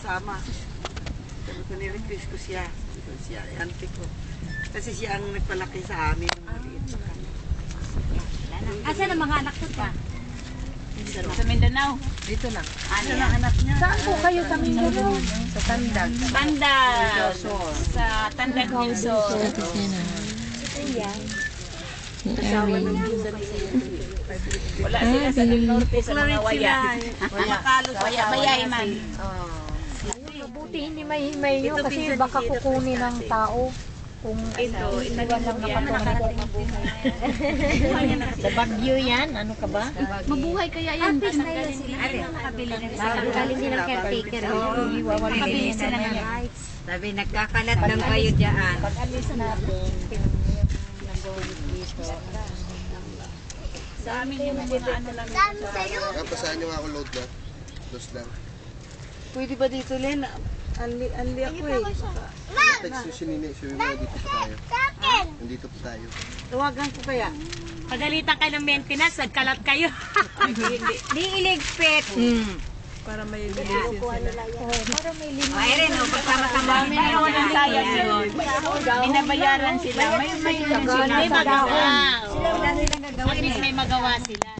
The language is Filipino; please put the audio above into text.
sama. Sabi ko, nirequest ko siya. Siya, auntie ko. Kasi siya ang nagpalaki sa amin. Maliit pa kami. Asan ang mga anak ko pa? Sa Mindanao. Dito lang. Ano Siya yan? ang anak niya. Saan po kayo sa Mindanao? Sa Tandag. Tandag. Sa Tandag Wilson. Kasama ng pinsan ni siya. Wala sila sa norte sa mga waya. Makalo sa Waya-bayay man. Mabuti hindi mahimay nyo Ito, kasi pinsan baka ni Sita, kukunin ng tao. Kung Ito iwan lang yan. nakatulog. Sa Baguio yan? Ano ka ba? Mabuhay kaya yan. Nakabili din ng caretaker. Nakabili sila ng rights. Sabi, nagkakalat lang kayo dyan. Pag-alis natin, Sa amin yung mga ano lang. Pasahan nyo nga ako load na. Lost lang. Pwede ba dito, Len? Anli ako eh. Text nyo si Nini. Sabi mo, dito po tayo. Nandito po tayo. Tawagan ko kaya. Pagalitan kayo ng maintenance, nagkalat kayo. Di iligpit. Para may bilisin sila. para may limit. Ay rin, no? Pagkama-tama. Pero walang sayang yun. Binabayaran sila. May Sagana may sa magawa. dahon. Wala silang gagawin At least may magawa sila.